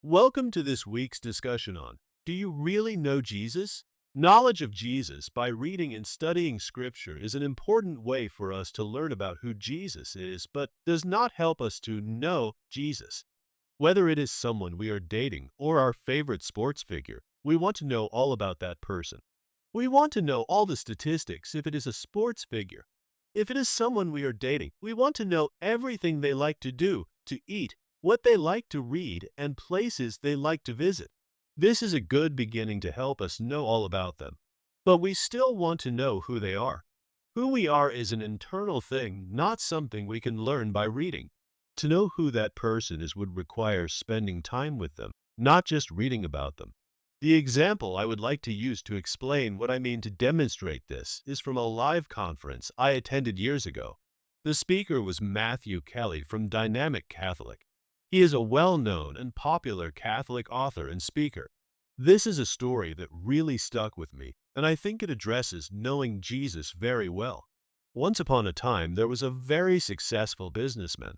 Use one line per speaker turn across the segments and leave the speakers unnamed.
Welcome to this week's discussion on Do you really know Jesus? Knowledge of Jesus by reading and studying Scripture is an important way for us to learn about who Jesus is, but does not help us to know Jesus. Whether it is someone we are dating or our favorite sports figure, we want to know all about that person. We want to know all the statistics if it is a sports figure. If it is someone we are dating, we want to know everything they like to do, to eat, what they like to read, and places they like to visit. This is a good beginning to help us know all about them. But we still want to know who they are. Who we are is an internal thing, not something we can learn by reading. To know who that person is would require spending time with them, not just reading about them. The example I would like to use to explain what I mean to demonstrate this is from a live conference I attended years ago. The speaker was Matthew Kelly from Dynamic Catholic. He is a well-known and popular Catholic author and speaker. This is a story that really stuck with me, and I think it addresses knowing Jesus very well. Once upon a time, there was a very successful businessman.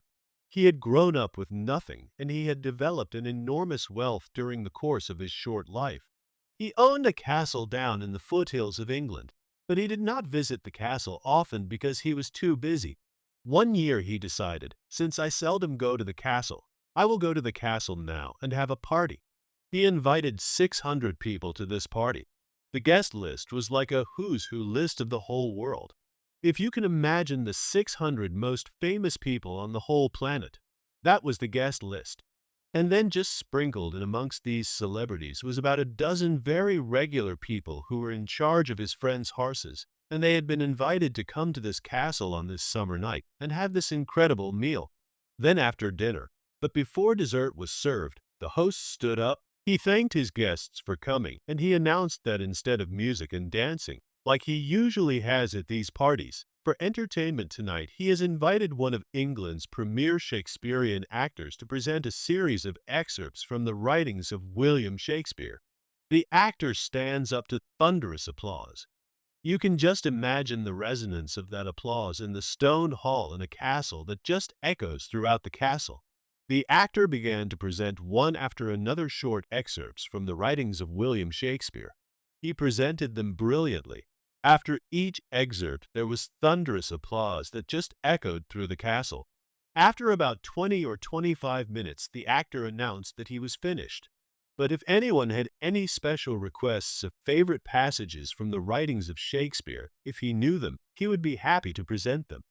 He had grown up with nothing, and he had developed an enormous wealth during the course of his short life. He owned a castle down in the foothills of England, but he did not visit the castle often because he was too busy. One year he decided, since I seldom go to the castle, I will go to the castle now and have a party. He invited 600 people to this party. The guest list was like a who's who list of the whole world. If you can imagine the 600 most famous people on the whole planet, that was the guest list. And then just sprinkled in amongst these celebrities was about a dozen very regular people who were in charge of his friends' horses, and they had been invited to come to this castle on this summer night and have this incredible meal. Then after dinner, but before dessert was served, the host stood up. He thanked his guests for coming, and he announced that instead of music and dancing, like he usually has at these parties, for entertainment tonight he has invited one of England's premier Shakespearean actors to present a series of excerpts from the writings of William Shakespeare. The actor stands up to thunderous applause. You can just imagine the resonance of that applause in the stone hall in a castle that just echoes throughout the castle. The actor began to present one after another short excerpts from the writings of William Shakespeare. He presented them brilliantly. After each excerpt, there was thunderous applause that just echoed through the castle. After about 20 or 25 minutes, the actor announced that he was finished. But if anyone had any special requests of favorite passages from the writings of Shakespeare, if he knew them, he would be happy to present them.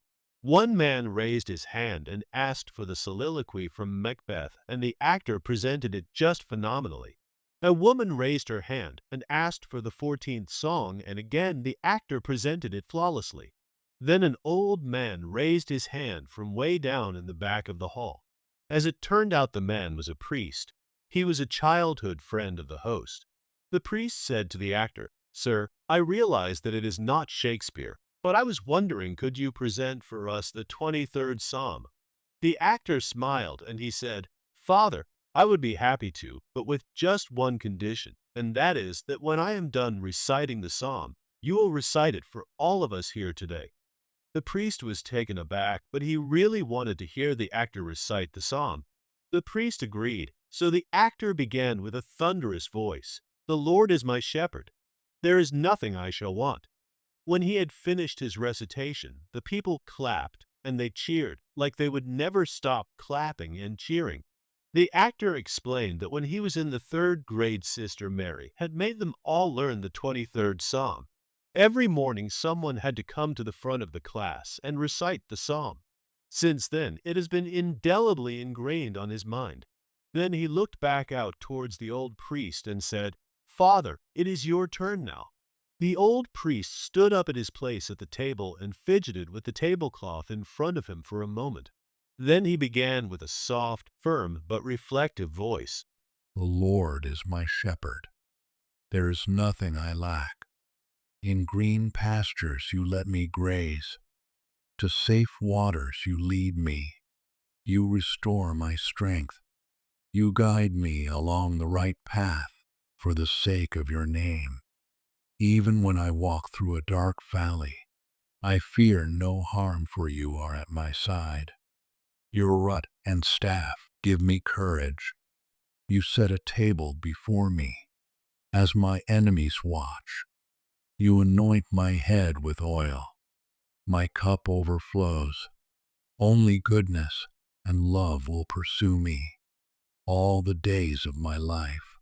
One man raised his hand and asked for the soliloquy from Macbeth, and the actor presented it just phenomenally. A woman raised her hand and asked for the 14th song, and again the actor presented it flawlessly. Then an old man raised his hand from way down in the back of the hall. As it turned out, the man was a priest. He was a childhood friend of the host. The priest said to the actor, "Sir, I realize that it is not Shakespeare, but I was wondering, could you present for us the 23rd Psalm?" The actor smiled and he said, "Father, I would be happy to, but with just one condition, and that is that when I am done reciting the psalm, you will recite it for all of us here today." The priest was taken aback, but he really wanted to hear the actor recite the psalm. The priest agreed, so the actor began with a thunderous voice, "The Lord is my shepherd. There is nothing I shall want." When he had finished his recitation, the people clapped, and they cheered like they would never stop clapping and cheering. The actor explained that when he was in the third grade, Sister Mary had made them all learn the 23rd Psalm. Every morning someone had to come to the front of the class and recite the psalm. Since then, it has been indelibly ingrained on his mind. Then he looked back out towards the old priest and said, "Father, it is your turn now." The old priest stood up at his place at the table and fidgeted with the tablecloth in front of him for a moment. Then he began with a soft, firm, but reflective voice.
The Lord is my shepherd. There is nothing I lack. In green pastures you let me graze. To safe waters you lead me. You restore my strength. You guide me along the right path for the sake of your name. Even when I walk through a dark valley, I fear no harm, for you are at my side. Your rod and staff give me courage. You set a table before me as my enemies watch. You anoint my head with oil. My cup overflows. Only goodness and love will pursue me all the days of my life.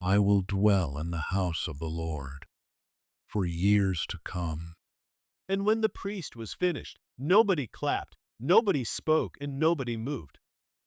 I will dwell in the house of the Lord for years to come.
And when the priest was finished, nobody clapped, nobody spoke, and nobody moved.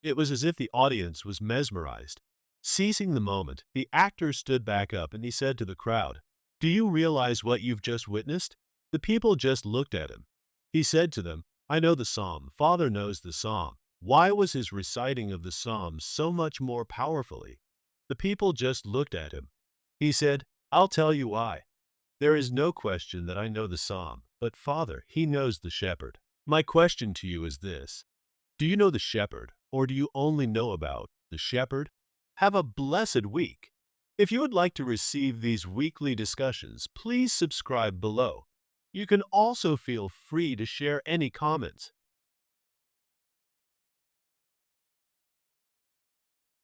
It was as if the audience was mesmerized. Seizing the moment, the actor stood back up and he said to the crowd, "Do you realize what you've just witnessed?" The people just looked at him. He said to them, "I know the psalm. Father knows the psalm." Why was his reciting of the psalm so much more powerfully? The people just looked at him. He said, "I'll tell you why. There is no question that I know the psalm, but Father, he knows the shepherd. My question to you is this: do you know the shepherd, or do you only know about the shepherd?" Have a blessed week. If you would like to receive these weekly discussions, please subscribe below. You can also feel free to share any comments.